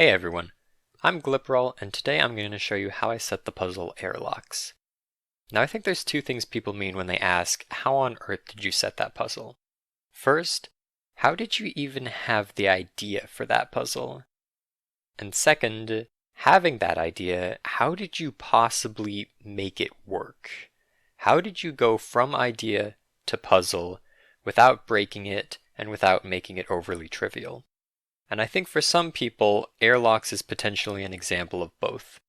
Hey everyone, I'm Gliperal, and today I'm going to show you how I set the puzzle Airlocks. Now I think there's two things people mean when they ask, how on earth did you set that puzzle? First, how did you even have the idea for that puzzle? And second, having that idea, how did you possibly make it work? How did you go from idea to puzzle without breaking it and without making it overly trivial? And I think for some people, Airlocks is potentially an example of both.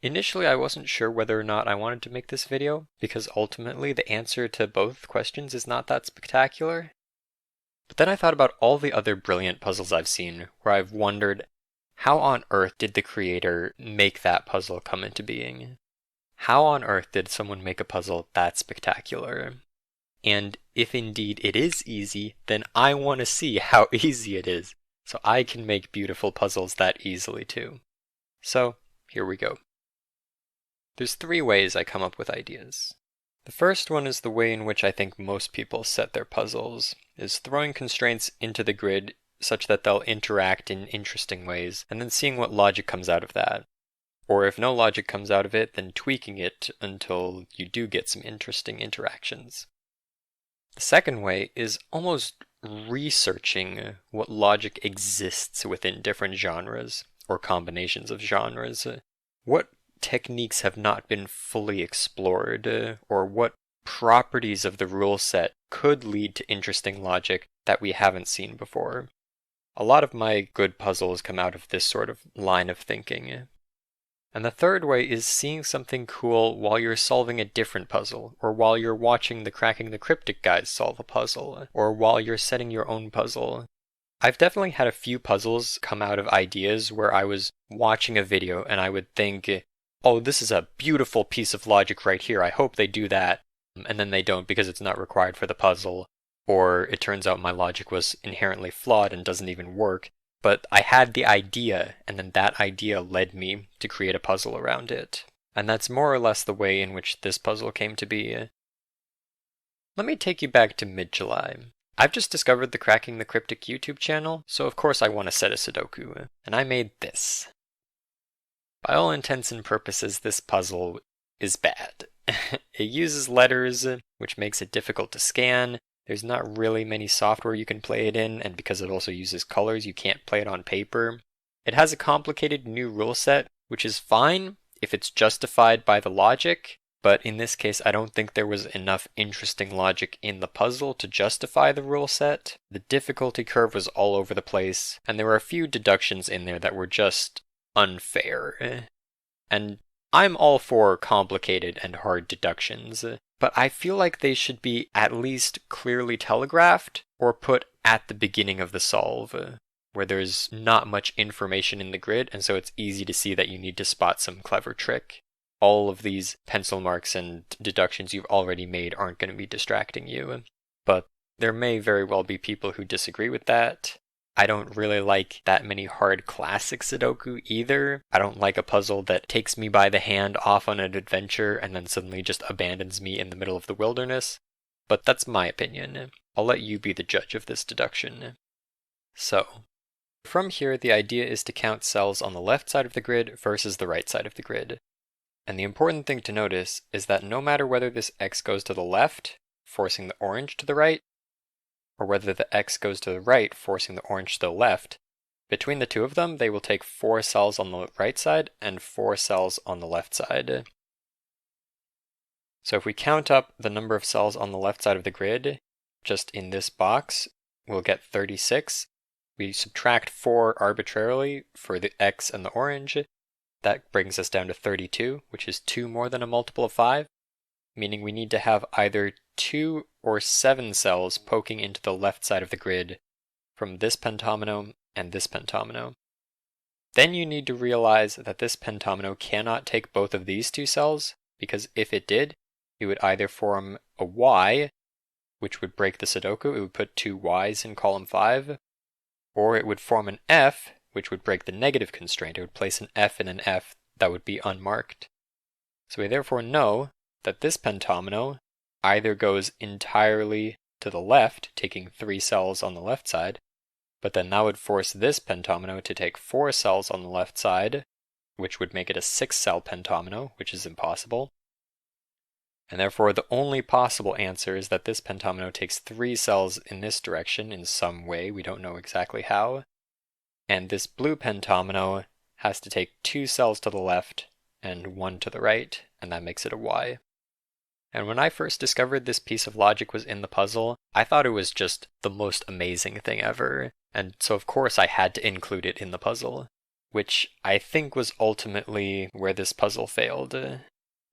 Initially, I wasn't sure whether or not I wanted to make this video, because ultimately the answer to both questions is not that spectacular. But then I thought about all the other brilliant puzzles I've seen, where I've wondered, how on earth did the creator make that puzzle come into being? How on earth did someone make a puzzle that spectacular? And if indeed it is easy, then I want to see how easy it is, so I can make beautiful puzzles that easily too. So, here we go. There's three ways I come up with ideas. The first one is the way in which I think most people set their puzzles, is throwing constraints into the grid such that they'll interact in interesting ways, and then seeing what logic comes out of that. Or if no logic comes out of it, then tweaking it until you do get some interesting interactions. The second way is almost researching what logic exists within different genres, or combinations of genres. What techniques have not been fully explored, or what properties of the rule set could lead to interesting logic that we haven't seen before. A lot of my good puzzles come out of this sort of line of thinking. And the third way is seeing something cool while you're solving a different puzzle, or while you're watching the Cracking the Cryptic guys solve a puzzle, or while you're setting your own puzzle. I've definitely had a few puzzles come out of ideas where I was watching a video and I would think, oh, this is a beautiful piece of logic right here, I hope they do that, and then they don't because it's not required for the puzzle, or it turns out my logic was inherently flawed and doesn't even work. But I had the idea, and then that idea led me to create a puzzle around it. And that's more or less the way in which this puzzle came to be. Let me take you back to mid-July. I've just discovered the Cracking the Cryptic YouTube channel, so of course I want to set a Sudoku, and I made this. By all intents and purposes, this puzzle is bad. It uses letters, which makes it difficult to scan. There's not really many software you can play it in, and because it also uses colors, you can't play it on paper. It has a complicated new rule set, which is fine if it's justified by the logic, but in this case I don't think there was enough interesting logic in the puzzle to justify the rule set. The difficulty curve was all over the place, and there were a few deductions in there that were just unfair. And I'm all for complicated and hard deductions, but I feel like they should be at least clearly telegraphed or put at the beginning of the solve, where there's not much information in the grid, and so it's easy to see that you need to spot some clever trick. All of these pencil marks and deductions you've already made aren't going to be distracting you, but there may very well be people who disagree with that. I don't really like that many hard classic Sudoku either. I don't like a puzzle that takes me by the hand off on an adventure and then suddenly just abandons me in the middle of the wilderness. But that's my opinion. I'll let you be the judge of this deduction. So, from here the idea is to count cells on the left side of the grid versus the right side of the grid. And the important thing to notice is that no matter whether this X goes to the left, forcing the orange to the right, or whether the X goes to the right, forcing the orange to the left, between the two of them, they will take 4 cells on the right side and 4 cells on the left side. So if we count up the number of cells on the left side of the grid, just in this box, we'll get 36. We subtract 4 arbitrarily for the X and the orange. That brings us down to 32, which is 2 more than a multiple of 5, meaning we need to have either 2 or 7 cells poking into the left side of the grid from this pentomino and this pentomino. Then you need to realize that this pentomino cannot take both of these 2 cells, because if it did, it would either form a Y, which would break the Sudoku, it would put 2 Ys in column 5, or it would form an F, which would break the negative constraint. It would place an F in an F that would be unmarked. So we therefore know that this pentomino either goes entirely to the left, taking 3 cells on the left side, but then that would force this pentomino to take 4 cells on the left side, which would make it a 6-cell pentomino, which is impossible. And therefore the only possible answer is that this pentomino takes 3 cells in this direction in some way, we don't know exactly how. And this blue pentomino has to take 2 cells to the left and 1 to the right, and that makes it a Y. And when I first discovered this piece of logic was in the puzzle, I thought it was just the most amazing thing ever, and so of course I had to include it in the puzzle, which I think was ultimately where this puzzle failed.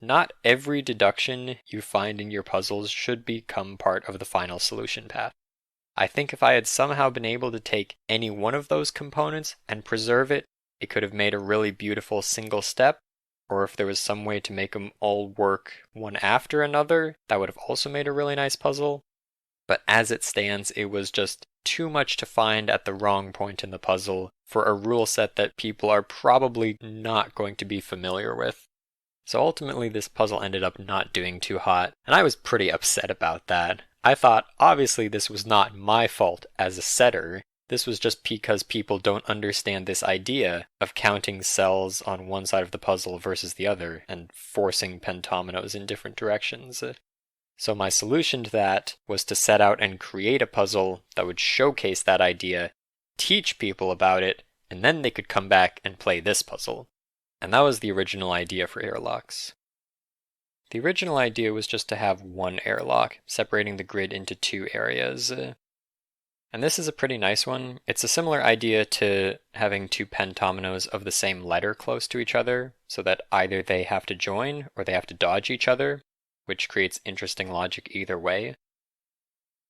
Not every deduction you find in your puzzles should become part of the final solution path. I think if I had somehow been able to take any one of those components and preserve it, it could have made a really beautiful single step, or if there was some way to make them all work one after another, that would have also made a really nice puzzle. But as it stands, it was just too much to find at the wrong point in the puzzle for a rule set that people are probably not going to be familiar with. So ultimately this puzzle ended up not doing too hot, and I was pretty upset about that. I thought obviously this was not my fault as a setter. This was just because people don't understand this idea of counting cells on one side of the puzzle versus the other and forcing pentominoes in different directions. So my solution to that was to set out and create a puzzle that would showcase that idea, teach people about it, and then they could come back and play this puzzle. And that was the original idea for Airlocks. The original idea was just to have one airlock, separating the grid into 2 areas. And this is a pretty nice one. It's a similar idea to having 2 pentominoes of the same letter close to each other, so that either they have to join or they have to dodge each other, which creates interesting logic either way.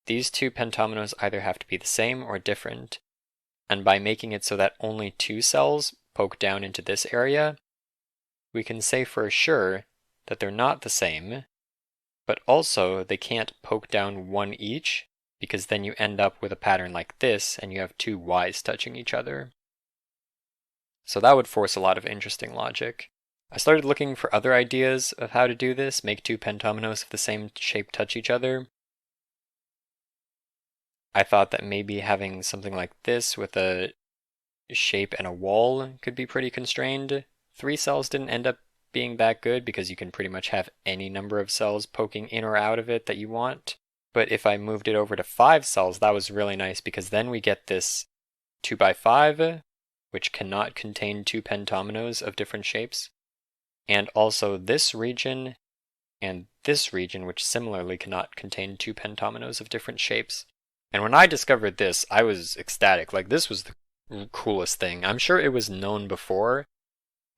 These 2 pentominoes either have to be the same or different, and by making it so that only 2 cells poke down into this area, we can say for sure that they're not the same, but also they can't poke down 1 each, because then you end up with a pattern like this and you have 2 Ys touching each other. So that would force a lot of interesting logic. I started looking for other ideas of how to do this, make 2 pentominoes of the same shape touch each other. I thought that maybe having something like this with a shape and a wall could be pretty constrained. 3 cells didn't end up being that good because you can pretty much have any number of cells poking in or out of it that you want. But if I moved it over to 5 cells, that was really nice because then we get this 2x5, which cannot contain 2 pentominoes of different shapes, and also this region and this region, which similarly cannot contain 2 pentominoes of different shapes. And when I discovered this, I was ecstatic. Like, this was the coolest thing. I'm sure it was known before,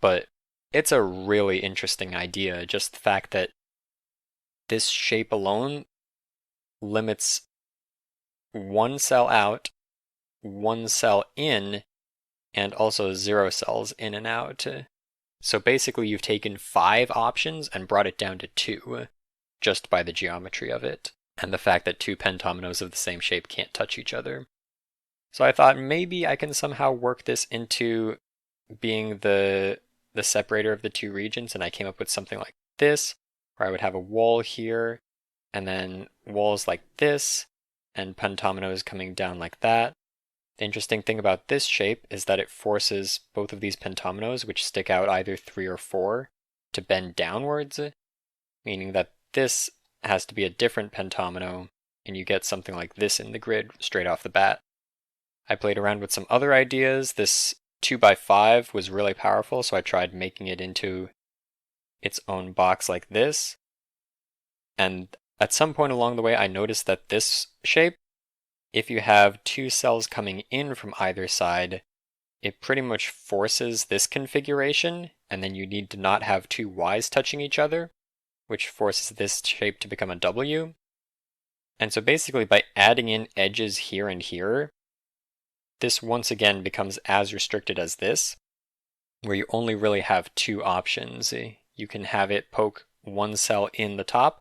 but it's a really interesting idea. Just the fact that this shape alone limits 1 cell out, 1 cell in, and also 0 cells in and out. So basically you've taken 5 options and brought it down to 2, just by the geometry of it, and the fact that 2 pentominoes of the same shape can't touch each other. So I thought maybe I can somehow work this into being the separator of the 2 regions, and I came up with something like this, where I would have a wall here, and then walls like this, and pentominoes coming down like that. The interesting thing about this shape is that it forces both of these pentominoes, which stick out either 3 or 4, to bend downwards, meaning that this has to be a different pentomino, and you get something like this in the grid straight off the bat. I played around with some other ideas. This 2x5 was really powerful, so I tried making it into its own box like this. And at some point along the way, I noticed that this shape, if you have 2 cells coming in from either side, it pretty much forces this configuration, and then you need to not have 2 Ys touching each other, which forces this shape to become a W. And so basically by adding in edges here and here, this once again becomes as restricted as this, where you only really have 2 options. You can have it poke 1 cell in the top,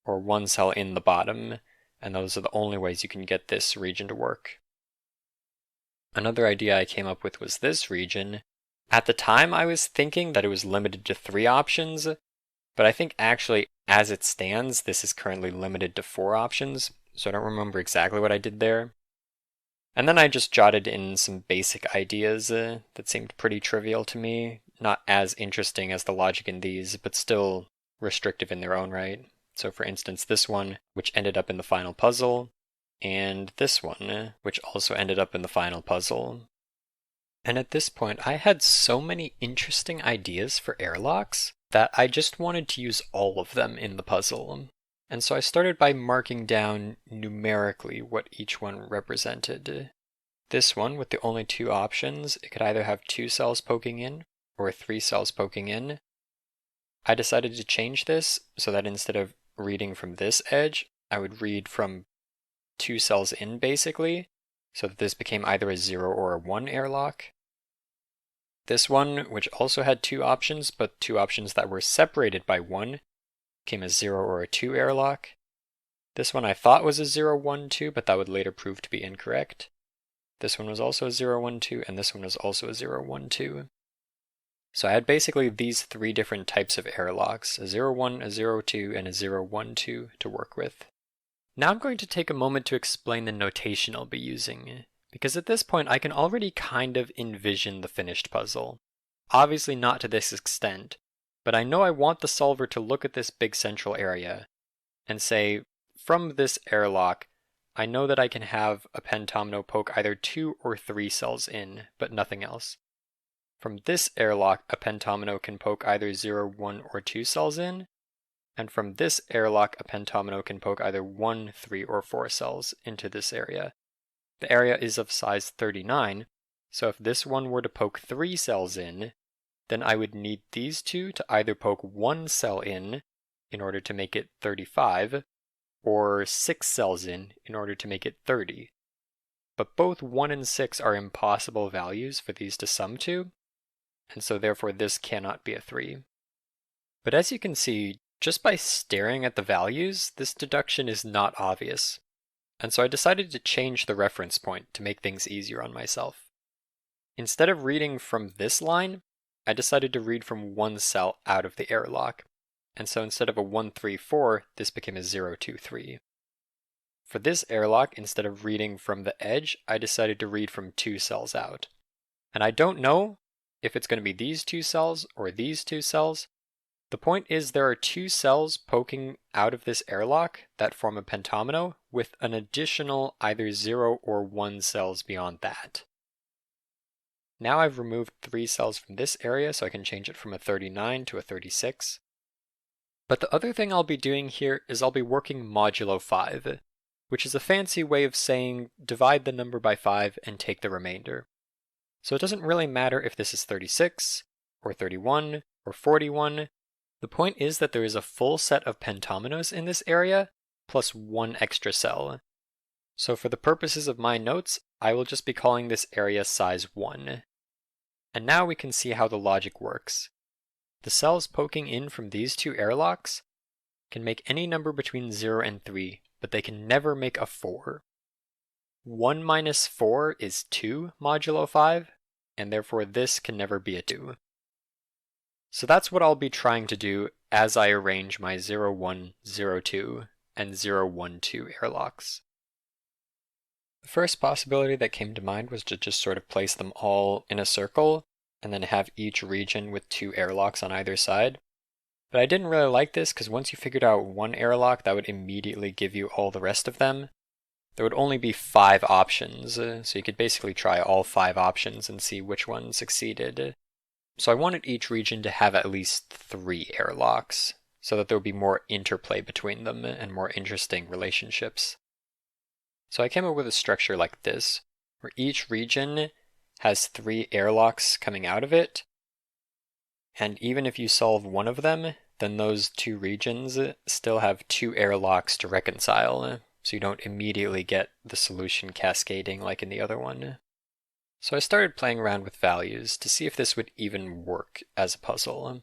or 1 cell in the bottom, and those are the only ways you can get this region to work. Another idea I came up with was this region. At the time I was thinking that it was limited to 3 options, but I think actually as it stands this is currently limited to 4 options, so I don't remember exactly what I did there. And then I just jotted in some basic ideas that seemed pretty trivial to me, not as interesting as the logic in these, but still restrictive in their own right. So for instance, this one, which ended up in the final puzzle, and this one, which also ended up in the final puzzle. And at this point, I had so many interesting ideas for airlocks that I just wanted to use all of them in the puzzle. And so I started by marking down numerically what each one represented. This one, with the only two options, it could either have 2 cells poking in or 3 cells poking in. I decided to change this so that instead of reading from this edge, I would read from 2 cells in basically, so that this became either a 0 or a 1 airlock. This one, which also had 2 options, but 2 options that were separated by 1, became a 0 or a 2 airlock. This one I thought was a 0, 1, 2, but that would later prove to be incorrect. This one was also a 0, 1, 2, and this one was also a 0, 1, 2. So I had basically these 3 different types of airlocks, a 0, 1, a 0, 2, and a 0, 1, 2 to work with. Now I'm going to take a moment to explain the notation I'll be using, because at this point I can already kind of envision the finished puzzle. Obviously not to this extent, but I know I want the solver to look at this big central area and say, from this airlock, I know that I can have a pentomino poke either 2 or 3 cells in, but nothing else. From this airlock, a pentomino can poke either 0, 1, or 2 cells in, and from this airlock, a pentomino can poke either 1, 3, or 4 cells into this area. The area is of size 39, so if this one were to poke 3 cells in, then I would need these two to either poke 1 cell in order to make it 35, or 6 cells in order to make it 30. But both 1 and 6 are impossible values for these to sum to, and so therefore this cannot be a 3. But as you can see, just by staring at the values, this deduction is not obvious, and so I decided to change the reference point to make things easier on myself. Instead of reading from this line, I decided to read from 1 cell out of the airlock, and so instead of a 1, 3, 4, this became a 0, 2, 3. For this airlock, instead of reading from the edge, I decided to read from 2 cells out. And I don't know if it's going to be these 2 cells or these 2 cells. The point is there are 2 cells poking out of this airlock that form a pentomino with an additional either 0 or 1 cells beyond that. Now I've removed 3 cells from this area so I can change it from a 39 to a 36. But the other thing I'll be doing here is I'll be working modulo 5, which is a fancy way of saying divide the number by 5 and take the remainder. So it doesn't really matter if this is 36, or 31, or 41. The point is that there is a full set of pentominos in this area, plus 1 extra cell. So for the purposes of my notes, I will just be calling this area size 1. And now we can see how the logic works. The cells poking in from these 2 airlocks can make any number between 0 and 3, but they can never make a 4. 1 minus 4 is 2 modulo 5, and therefore this can never be a 2. So that's what I'll be trying to do as I arrange my 0, 1, 0, 2, and 0, 1, 2 airlocks. The first possibility that came to mind was to just sort of place them all in a circle, and then have each region with 2 airlocks on either side. But I didn't really like this because once you figured out 1 airlock, that would immediately give you all the rest of them. There would only be 5 options, so you could basically try all 5 options and see which one succeeded. So I wanted each region to have at least 3 airlocks, so that there would be more interplay between them and more interesting relationships. So I came up with a structure like this, where each region has 3 airlocks coming out of it, and even if you solve one of them, then those 2 regions still have 2 airlocks to reconcile, so you don't immediately get the solution cascading like in the other one. So I started playing around with values to see if this would even work as a puzzle.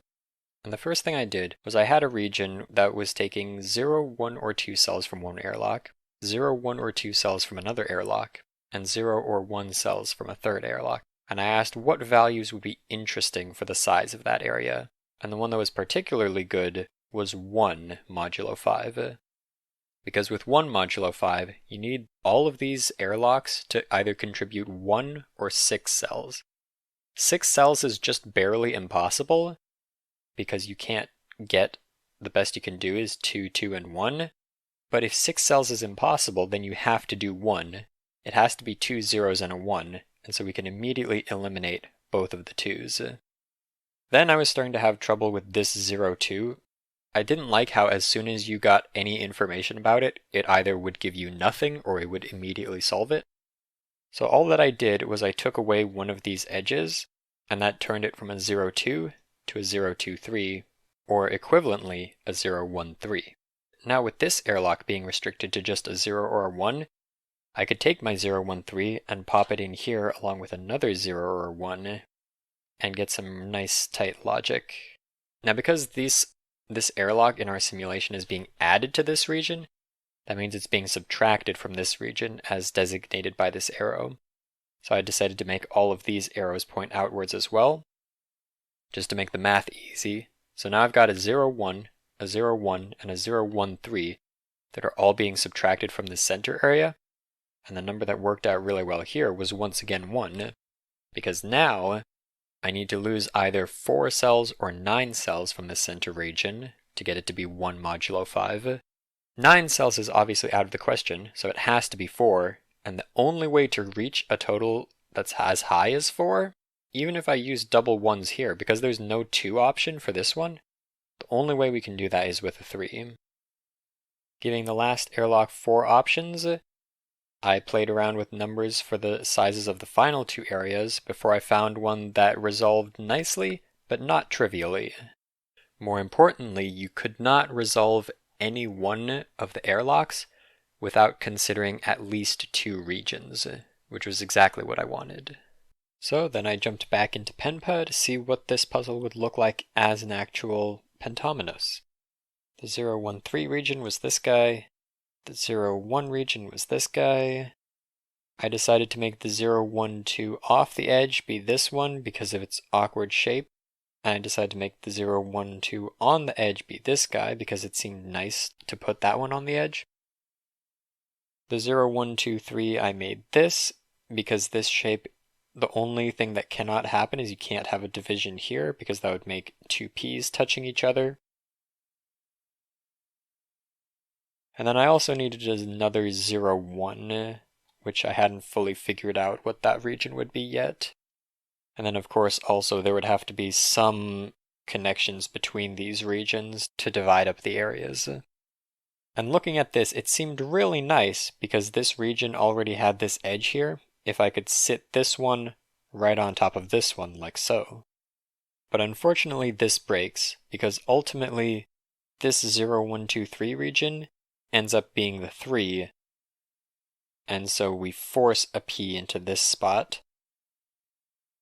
And the first thing I did was I had a region that was taking 0, 1, or 2 cells from one airlock, 0, 1, or 2 cells from another airlock, and 0 or 1 cells from a third airlock. And I asked what values would be interesting for the size of that area. And the one that was particularly good was 1 modulo 5. Because with 1 modulo 5, you need all of these airlocks to either contribute 1 or 6 cells. 6 cells is just barely impossible, because you can't get, the best you can do is 2, 2, and 1. But if 6 cells is impossible, then you have to do 1. It has to be 2 zeros and a 1, and so we can immediately eliminate both of the 2's. Then I was starting to have trouble with this 0, 2. I didn't like how as soon as you got any information about it, it either would give you nothing or it would immediately solve it. So all that I did was I took away one of these edges, and that turned it from a 0, 2 to a 0, 2, 3, or equivalently a 0, 1, 3. Now with this airlock being restricted to just a 0 or a 1, I could take my 0, 1, 3 and pop it in here along with another 0 or 1 and get some nice tight logic. Now because this airlock in our simulation is being added to this region, that means it's being subtracted from this region as designated by this arrow. So I decided to make all of these arrows point outwards as well, just to make the math easy. So now I've got a 0, 1, a 0, 1, and a 0, 1, 3 that are all being subtracted from the center area, and the number that worked out really well here was once again 1, because now I need to lose either 4 cells or 9 cells from the center region to get it to be 1 modulo 5. 9 cells is obviously out of the question, so it has to be 4, and the only way to reach a total that's as high as 4, even if I use double 1s here, because there's no 2 option for this one, the only way we can do that is with a 3. Giving the last airlock 4 options, I played around with numbers for the sizes of the final 2 areas before I found one that resolved nicely, but not trivially. More importantly, you could not resolve any one of the airlocks without considering at least 2 regions, which was exactly what I wanted. So then I jumped back into PenPa to see what this puzzle would look like as an actual pentominoes. The 0, 1, 3 region was this guy. The 0, 1 region was this guy. I decided to make the 0, 1, 2 off the edge be this one because of its awkward shape. And I decided to make the 0, 1, 2 on the edge be this guy because it seemed nice to put that one on the edge. The 0, 1, 2, 3 I made this because this shape, the only thing that cannot happen is you can't have a division here because that would make 2 P's touching each other. And then I also needed another 0, 1, which I hadn't fully figured out what that region would be yet. And then of course also there would have to be some connections between these regions to divide up the areas. And looking at this, it seemed really nice because this region already had this edge here, if I could sit this one right on top of this one like so. But unfortunately this breaks because ultimately this 0, 1, 2, 3 region ends up being the 3, and so we force a P into this spot.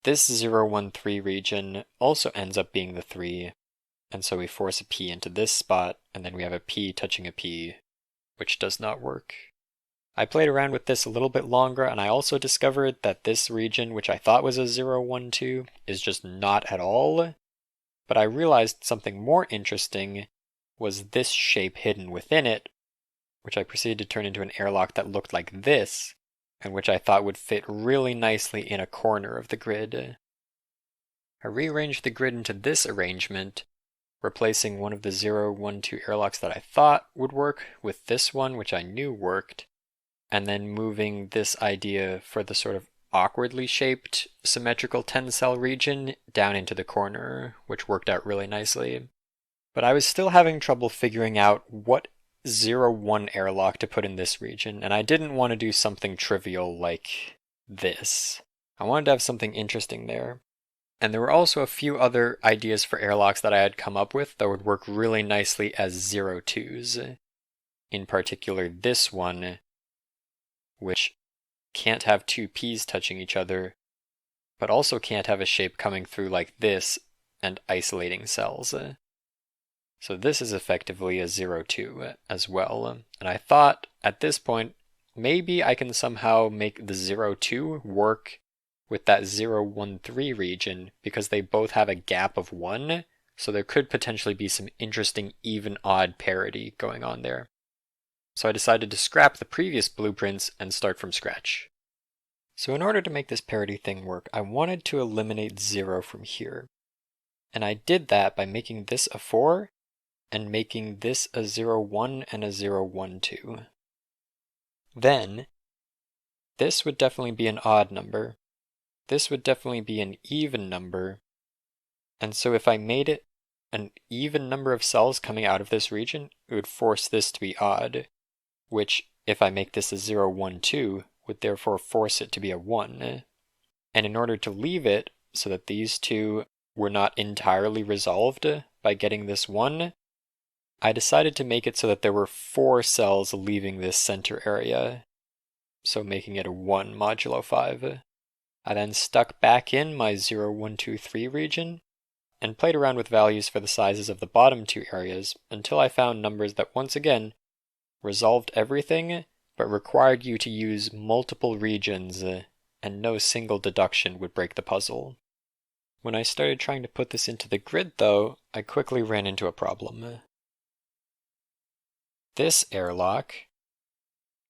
This 0, 1, 3 region also ends up being the 3, and so we force a P into this spot, and then we have a P touching a P, which does not work. I played around with this a little bit longer, and I also discovered that this region, which I thought was a 0, 1, 2, is just not at all. But I realized something more interesting was this shape hidden within it, which I proceeded to turn into an airlock that looked like this, and which I thought would fit really nicely in a corner of the grid. I rearranged the grid into this arrangement, replacing one of the 0, 1, 2 airlocks that I thought would work with this one, which I knew worked, and then moving this idea for the sort of awkwardly shaped symmetrical 10-cell region down into the corner, which worked out really nicely. But I was still having trouble figuring out what 0, 1 airlock to put in this region, and I didn't want to do something trivial like this. I wanted to have something interesting there. And there were also a few other ideas for airlocks that I had come up with that would work really nicely as 0, 2s. In particular this one, which can't have 2 P's touching each other, but also can't have a shape coming through like this and isolating cells. So this is effectively a 0, 2 as well. And I thought at this point, maybe I can somehow make the 0, 2 work with that 0, 1, 3 region because they both have a gap of 1. So there could potentially be some interesting even-odd parity going on there. so I decided to scrap the previous blueprints and start from scratch. So in order to make this parity thing work, I wanted to eliminate 0 from here. And I did that by making this a 4 and making this a 0, 1 and a 0, 1, 2. Then, this would definitely be an odd number. This would definitely be an even number. And so if I made it an even number of cells coming out of this region, it would force this to be odd, which, if I make this a 0, 1, 2, would therefore force it to be a 1. And in order to leave it so that these two were not entirely resolved by getting this 1, I decided to make it so that there were 4 cells leaving this center area, so making it a 1 modulo 5. I then stuck back in my 0, 1, 2, 3 region, and played around with values for the sizes of the bottom 2 areas until I found numbers that once again resolved everything, but required you to use multiple regions, and no single deduction would break the puzzle. When I started trying to put this into the grid though, I quickly ran into a problem. This airlock,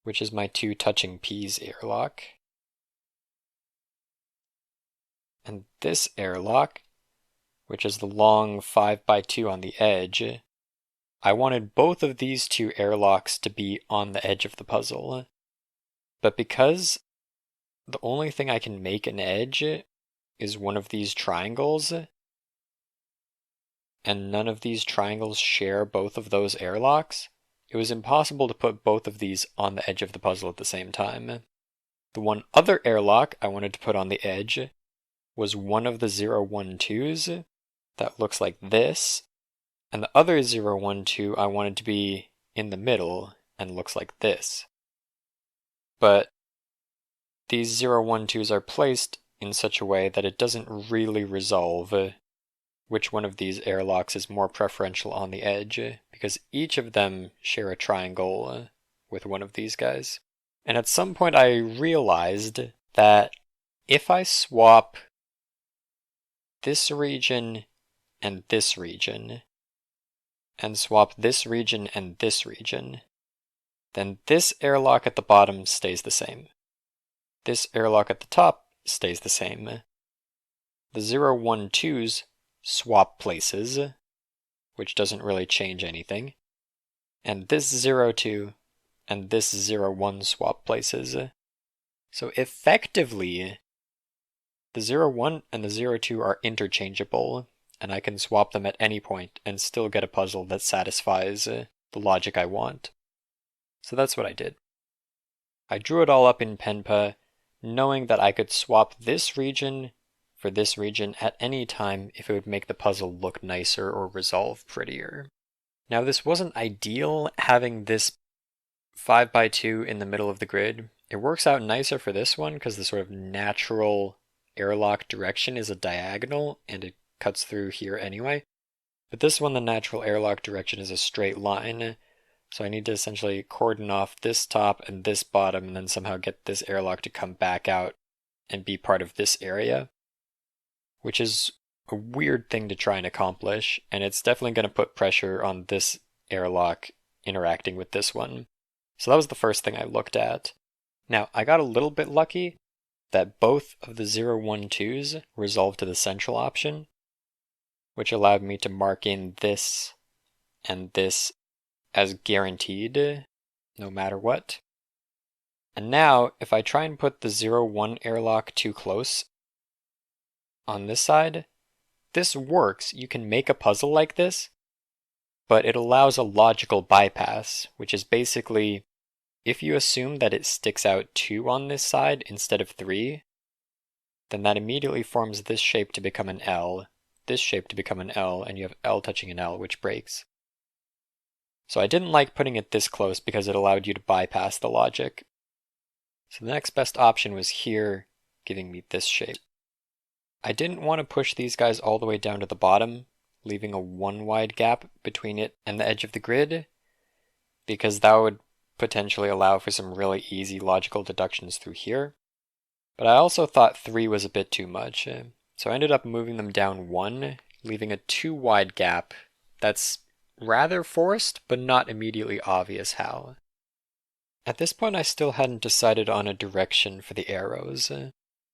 which is my 2 touching P's airlock, and this airlock, which is the long 5x2 on the edge, I wanted both of these 2 airlocks to be on the edge of the puzzle. But because the only thing I can make an edge is one of these triangles, and none of these triangles share both of those airlocks, it was impossible to put both of these on the edge of the puzzle at the same time. The one other airlock I wanted to put on the edge was one of the 0, 1, 2s that looks like this, and the other 0, 1, 2 I wanted to be in the middle and looks like this. But these 0, 1, 2s are placed in such a way that it doesn't really resolve which one of these airlocks is more preferential on the edge, because each of them share a triangle with one of these guys. And at some point I realized that if I swap this region and this region, and swap this region and this region, then this airlock at the bottom stays the same. This airlock at the top stays the same. The 0, 1, 2s swap places, which doesn't really change anything. And this 0, 2 and this 0, 1 swap places. So effectively, the 0, 1 and the 0, 2 are interchangeable, and I can swap them at any point and still get a puzzle that satisfies the logic I want. So that's what I did. I drew it all up in Penpa, knowing that I could swap this region for this region at any time if it would make the puzzle look nicer or resolve prettier. Now this wasn't ideal, having this 5x2 in the middle of the grid. It works out nicer for this one because the sort of natural airlock direction is a diagonal and it cuts through here anyway. But this one, the natural airlock direction is a straight line, so I need to essentially cordon off this top and this bottom and then somehow get this airlock to come back out and be part of this area, which is a weird thing to try and accomplish, and it's definitely going to put pressure on this airlock interacting with this one. So that was the first thing I looked at. Now, I got a little bit lucky that both of the 0, 1, 2s resolved to the central option, which allowed me to mark in this and this as guaranteed, no matter what. And now, if I try and put the 0, 1 airlock too close on this side, this works. You can make a puzzle like this, but it allows a logical bypass, which is basically, if you assume that it sticks out 2 on this side instead of 3, then that immediately forms this shape to become an L, this shape to become an L, and you have L touching an L, which breaks. So I didn't like putting it this close because it allowed you to bypass the logic. So the next best option was here, giving me this shape. I didn't want to push these guys all the way down to the bottom, leaving a 1 wide gap between it and the edge of the grid, because that would potentially allow for some really easy logical deductions through here. But I also thought 3 was a bit too much, so I ended up moving them down 1, leaving a 2 wide gap that's rather forced, but not immediately obvious how. At this point, I still hadn't decided on a direction for the arrows.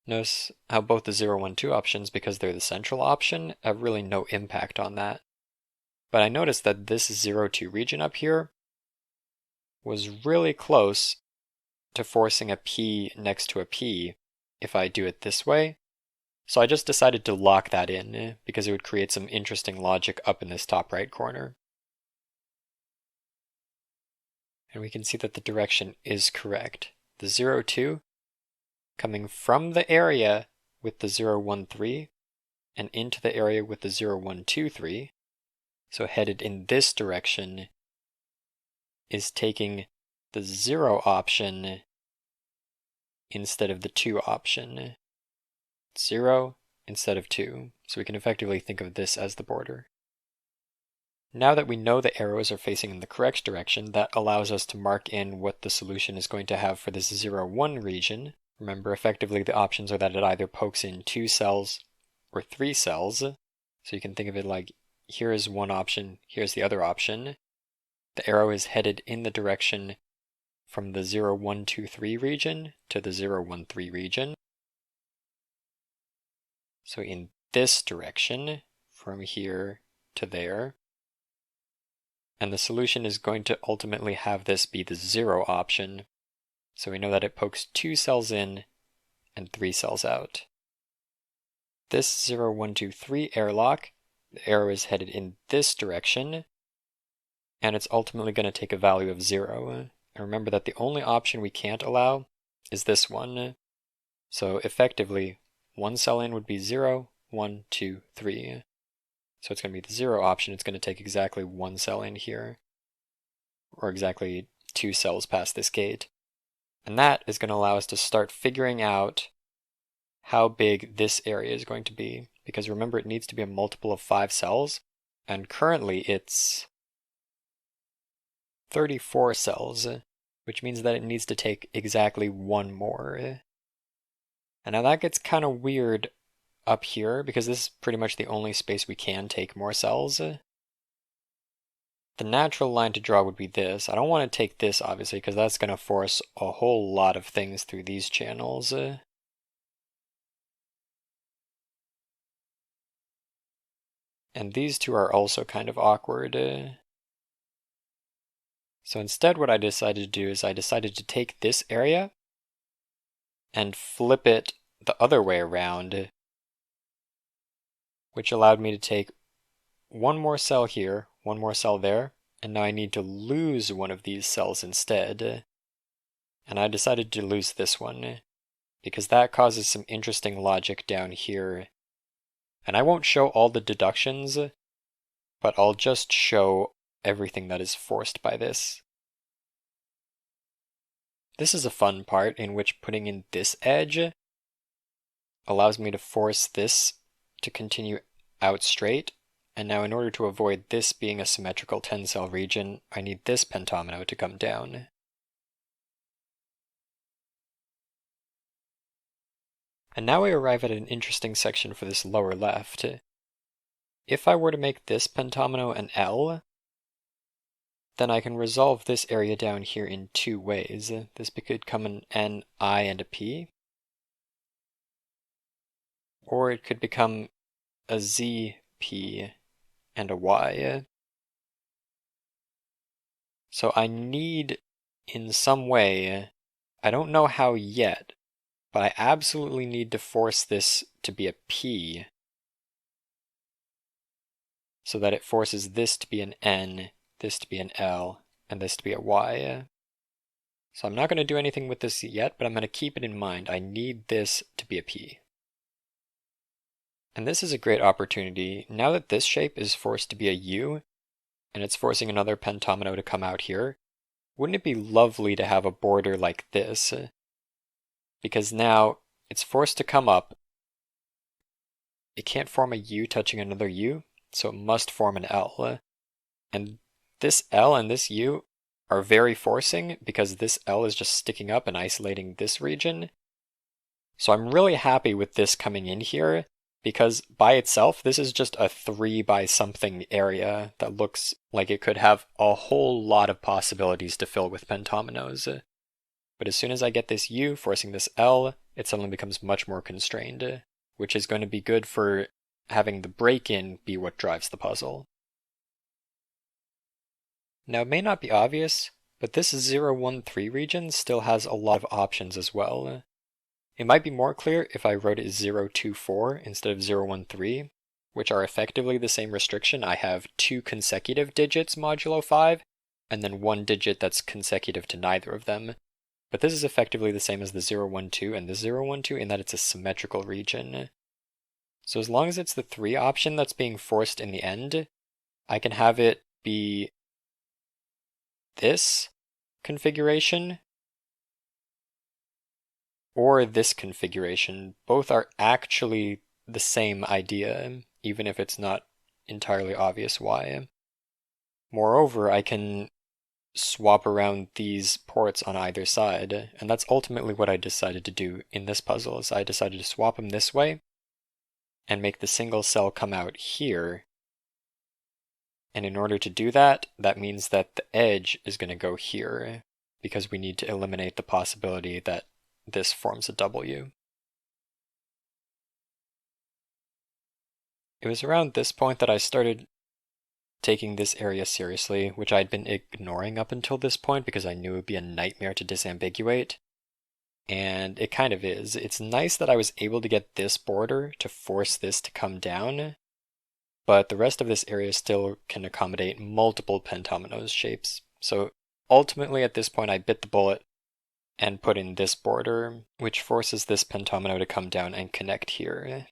Notice how both the 0, 1, 2 options, because they're the central option, have really no impact on that. But I noticed that this 0, 2 region up here was really close to forcing a P next to a P if I do it this way. So I just decided to lock that in because it would create some interesting logic up in this top right corner. And we can see that the direction is correct. The 0, 2 coming from the area with the 0, 1, 3 and into the area with the 0, 1, 2, 3. So headed in this direction is taking the 0 option instead of the 2 option. 0 instead of 2. So we can effectively think of this as the border. Now that we know the arrows are facing in the correct direction, that allows us to mark in what the solution is going to have for this 0, 1 region. Remember, effectively the options are that it either pokes in 2 cells or 3 cells. So you can think of it like, here is one option, here's the other option. The arrow is headed in the direction from the 0, 1, 2, 3 region to the 0, 1, 3 region. So in this direction, from here to there. And the solution is going to ultimately have this be the 0 option. So we know that it pokes 2 cells in and 3 cells out. This 0, 1, 2, 3 airlock, the arrow is headed in this direction, and it's ultimately going to take a value of 0. And remember that the only option we can't allow is this one. So effectively, one cell in would be 0, 1, 2, 3. So it's going to be the 0 option. It's going to take exactly one cell in here, or exactly 2 cells past this gate. And that is going to allow us to start figuring out how big this area is going to be. Because remember, it needs to be a multiple of 5 cells, and currently it's 34 cells, which means that it needs to take exactly one more. And now that gets kind of weird up here, because this is pretty much the only space we can take more cells. The natural line to draw would be this. I don't want to take this, obviously, because that's going to force a whole lot of things through these channels. And these two are also kind of awkward. So instead what I decided to do is I decided to take this area and flip it the other way around, which allowed me to take one more cell here, one more cell there, and now I need to lose one of these cells instead. And I decided to lose this one, because that causes some interesting logic down here. And I won't show all the deductions, but I'll just show everything that is forced by this. This is a fun part in which putting in this edge allows me to force this to continue out straight. And now in order to avoid this being a symmetrical 10-cell region, I need this pentomino to come down. And now we arrive at an interesting section for this lower left. If I were to make this pentomino an L, then I can resolve this area down here in 2 ways. This could become an N, I, and a P. Or it could become a Z, P, and a Y. So I need, in some way, I don't know how yet, but I absolutely need to force this to be a P, so that it forces this to be an N, this to be an L, and this to be a Y. So I'm not going to do anything with this yet, but I'm going to keep it in mind. I need this to be a P. And this is a great opportunity. Now that this shape is forced to be a U, and it's forcing another pentomino to come out here, wouldn't it be lovely to have a border like this? Because now it's forced to come up. It can't form a U touching another U, so it must form an L. And this L and this U are very forcing because this L is just sticking up and isolating this region. So I'm really happy with this coming in here, because by itself this is just a 3 by something area that looks like it could have a whole lot of possibilities to fill with pentominoes. But as soon as I get this U forcing this L, it suddenly becomes much more constrained, which is going to be good for having the break-in be what drives the puzzle. Now, it may not be obvious, but this 013 region still has a lot of options as well. It might be more clear if I wrote it 024 instead of 013, which are effectively the same restriction. I have 2 consecutive digits modulo 5, and then 1 digit that's consecutive to neither of them. But this is effectively the same as the 012 and the 012 in that it's a symmetrical region. So as long as it's the 3 option that's being forced in the end, I can have it be this configuration or this configuration. Both are actually the same idea, even if it's not entirely obvious why. Moreover, I can swap around these ports on either side, and that's ultimately what I decided to do in this puzzle, is I decided to swap them this way and make the single cell come out here. And in order to do that, that means that the edge is going to go here, because we need to eliminate the possibility that this forms a W. It was around this point that I started taking this area seriously, which I'd been ignoring up until this point because I knew it would be a nightmare to disambiguate. And it kind of is. It's nice that I was able to get this border to force this to come down, but the rest of this area still can accommodate multiple pentominoes shapes. So ultimately at this point I bit the bullet and put in this border, which forces this pentomino to come down and connect here.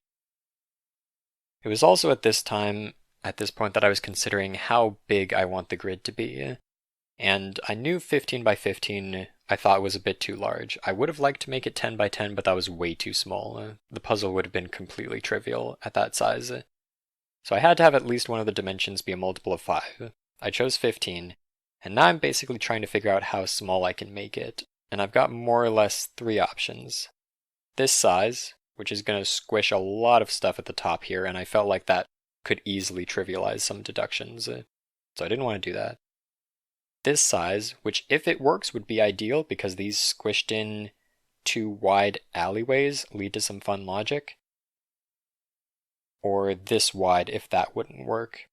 It was also at this point that I was considering how big I want the grid to be. And I knew 15 by 15 I thought was a bit too large. I would have liked to make it 10 by 10, but that was way too small. The puzzle would have been completely trivial at that size. So I had to have at least one of the dimensions be a multiple of 5. I chose 15, and now I'm basically trying to figure out how small I can make it. And I've got more or less 3 options. This size, which is going to squish a lot of stuff at the top here, and I felt like that could easily trivialize some deductions, so I didn't want to do that. This size, which if it works would be ideal because these squished in 2 wide alleyways lead to some fun logic. Or this wide if that wouldn't work.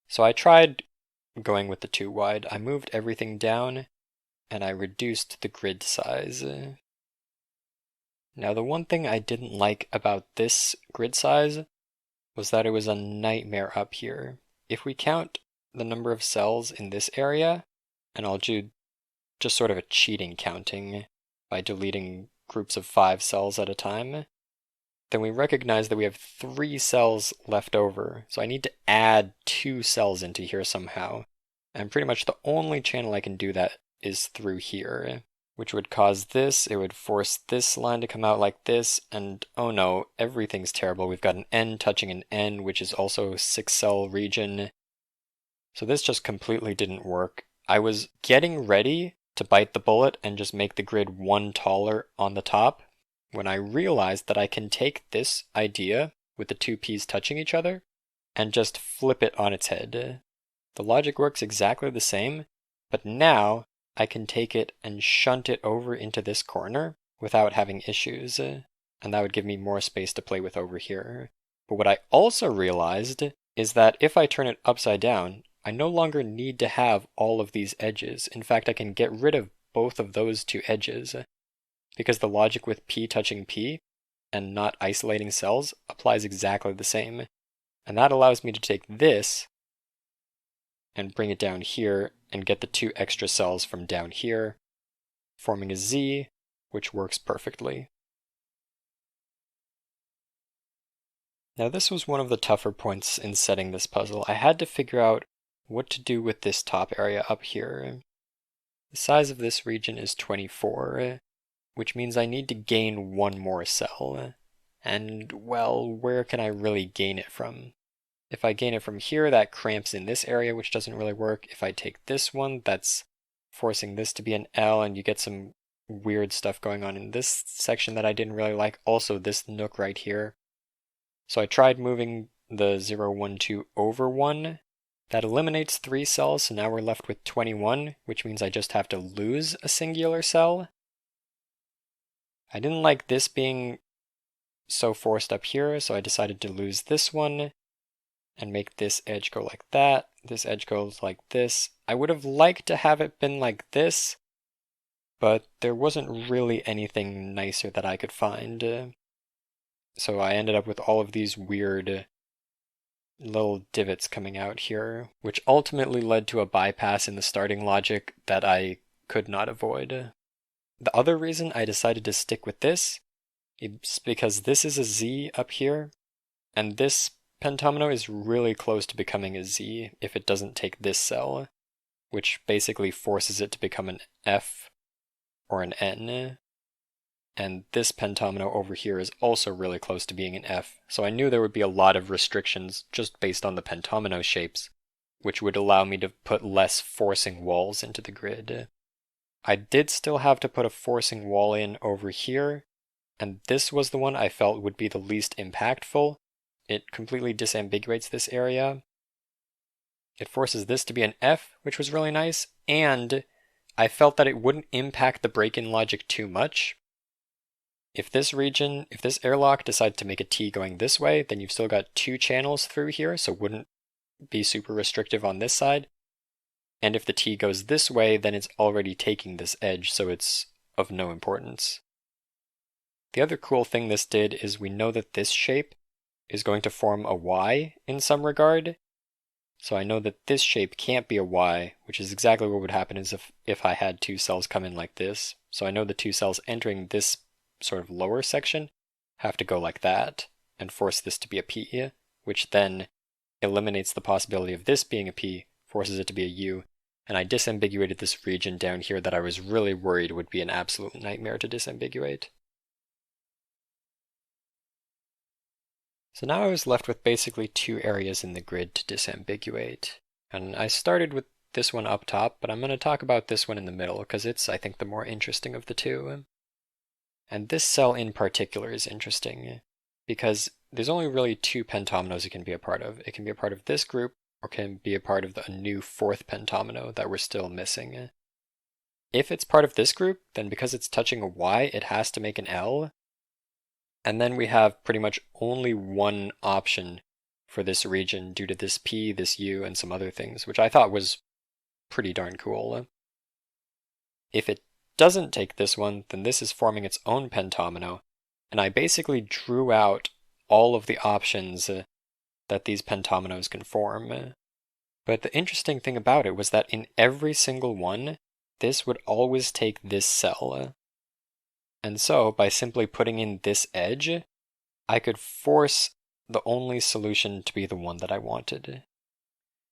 So I tried going with the 2 wide. I moved everything down and I reduced the grid size. Now the one thing I didn't like about this grid size was that it was a nightmare up here. If we count the number of cells in this area, and I'll do just sort of a cheating counting by deleting groups of 5 cells at a time, then we recognize that we have 3 cells left over. So I need to add 2 cells into here somehow. And pretty much the only channel I can do that is through here, which would cause this. It would force this line to come out like this, and oh no, everything's terrible. We've got an N touching an N, which is also a 6-cell region. So this just completely didn't work. I was getting ready to bite the bullet and just make the grid 1 taller on the top, when I realized that I can take this idea with the 2 P's touching each other and just flip it on its head. The logic works exactly the same, but now I can take it and shunt it over into this corner without having issues, and that would give me more space to play with over here. But what I also realized is that if I turn it upside down, I no longer need to have all of these edges. In fact, I can get rid of both of those 2 edges, because the logic with P touching P and not isolating cells applies exactly the same. And that allows me to take this and bring it down here and get the 2 extra cells from down here, forming a Z, which works perfectly. Now this was one of the tougher points in setting this puzzle. I had to figure out what to do with this top area up here. The size of this region is 24, which means I need to gain 1 more cell. And, well, where can I really gain it from? If I gain it from here, that cramps in this area, which doesn't really work. If I take this one, that's forcing this to be an L, and you get some weird stuff going on in this section that I didn't really like. Also, this nook right here. So I tried moving the 0, 1, 2 over 1, That eliminates 3 cells, so now we're left with 21, which means I just have to lose a singular cell. I didn't like this being so forced up here, so I decided to lose this one and make this edge go like that. This edge goes like this. I would have liked to have it been like this, but there wasn't really anything nicer that I could find. So I ended up with all of these weird little divots coming out here, which ultimately led to a bypass in the starting logic that I could not avoid. The other reason I decided to stick with this is because this is a Z up here, and this pentomino is really close to becoming a Z if it doesn't take this cell, which basically forces it to become an F or an N. And this pentomino over here is also really close to being an F, so I knew there would be a lot of restrictions just based on the pentomino shapes, which would allow me to put less forcing walls into the grid. I did still have to put a forcing wall in over here, and this was the one I felt would be the least impactful. It completely disambiguates this area. It forces this to be an F, which was really nice, and I felt that it wouldn't impact the break-in logic too much. If this airlock decided to make a T going this way, then you've still got 2 channels through here, so it wouldn't be super restrictive on this side. And if the T goes this way, then it's already taking this edge, so it's of no importance. The other cool thing this did is we know that this shape is going to form a Y in some regard. So I know that this shape can't be a Y, which is exactly what would happen is if I had 2 cells come in like this. So I know the 2 cells entering this sort of lower section have to go like that and force this to be a P, which then eliminates the possibility of this being a P, forces it to be a U, and I disambiguated this region down here that I was really worried would be an absolute nightmare to disambiguate. So now I was left with basically 2 areas in the grid to disambiguate, and I started with this one up top, but I'm going to talk about this one in the middle because it's, I think, the more interesting of the 2. And this cell in particular is interesting because there's only really 2 pentominoes it can be a part of. It can be a part of this group or can be a part of the new 4th pentomino that we're still missing. If it's part of this group, then because it's touching a Y, it has to make an L. And then we have pretty much only one option for this region due to this P, this U, and some other things, which I thought was pretty darn cool. If it doesn't take this one, then this is forming its own pentomino, and I basically drew out all of the options that these pentominoes can form. But the interesting thing about it was that in every single one, this would always take this cell. And so, by simply putting in this edge, I could force the only solution to be the one that I wanted.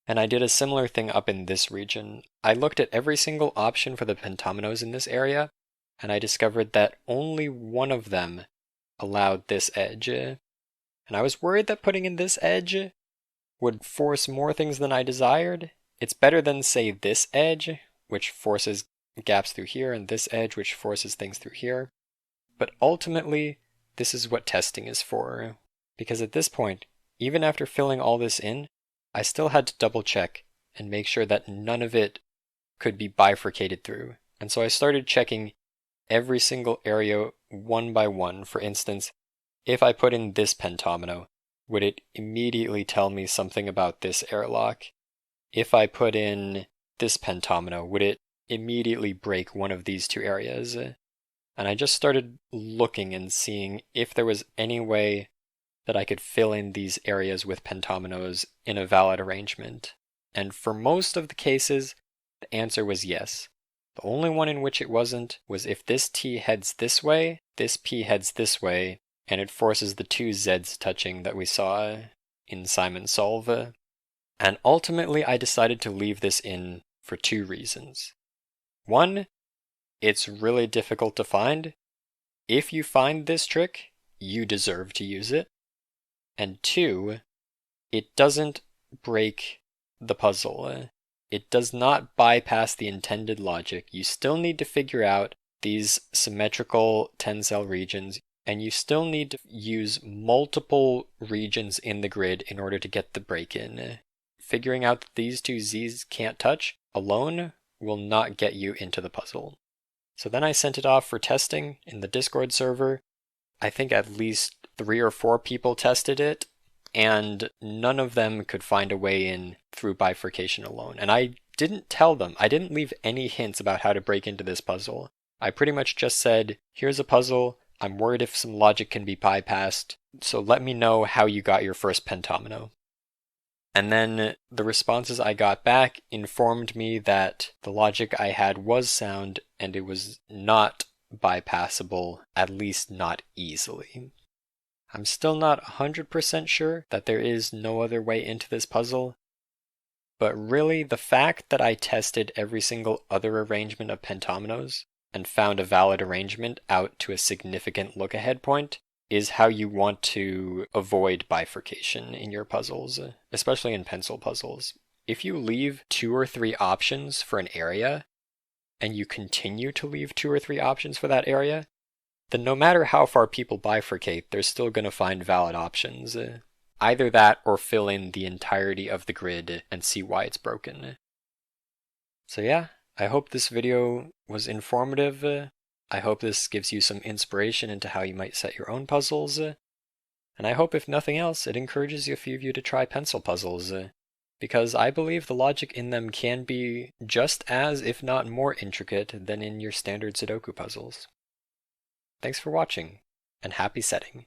And I did a similar thing up in this region. I looked at every single option for the pentominoes in this area, and I discovered that only one of them allowed this edge. And I was worried that putting in this edge would force more things than I desired. It's better than, say, this edge, which forces gaps through here, and this edge, which forces things through here. But ultimately, this is what testing is for. Because at this point, even after filling all this in, I still had to double check and make sure that none of it could be bifurcated through. And so I started checking every single area one by one. For instance, if I put in this pentomino, would it immediately tell me something about this airlock? If I put in this pentomino, would it immediately break one of these 2 areas? And I just started looking and seeing if there was any way that I could fill in these areas with pentominoes in a valid arrangement. And for most of the cases, the answer was yes. The only one in which it wasn't was if this T heads this way, this P heads this way, and it forces the 2 Z's touching that we saw in Simon's solve. And ultimately I decided to leave this in for 2 reasons. One, it's really difficult to find. If you find this trick, you deserve to use it. And 2, it doesn't break the puzzle. It does not bypass the intended logic. You still need to figure out these symmetrical 10-cell regions, and you still need to use multiple regions in the grid in order to get the break-in. figuring out that these two Z's can't touch alone will not get you into the puzzle. So then I sent it off for testing in the Discord server. I think at least 3 or 4 people tested it, and none of them could find a way in through bifurcation alone. And I didn't tell them, I didn't leave any hints about how to break into this puzzle. I pretty much just said, here's a puzzle, I'm worried if some logic can be bypassed, so let me know how you got your first pentomino. And then the responses I got back informed me that the logic I had was sound and it was not bypassable, at least not easily. I'm still not 100% sure that there is no other way into this puzzle, but really the fact that I tested every single other arrangement of pentominoes and found a valid arrangement out to a significant look-ahead point is how you want to avoid bifurcation in your puzzles, especially in pencil puzzles. If you leave 2 or 3 options for an area, and you continue to leave 2 or 3 options for that area, then no matter how far people bifurcate, they're still going to find valid options. Either that or fill in the entirety of the grid and see why it's broken. So yeah, I hope this video was informative. I hope this gives you some inspiration into how you might set your own puzzles. And I hope, if nothing else, it encourages a few of you to try pencil puzzles, because I believe the logic in them can be just as, if not more intricate than in your standard Sudoku puzzles. Thanks for watching, and happy setting!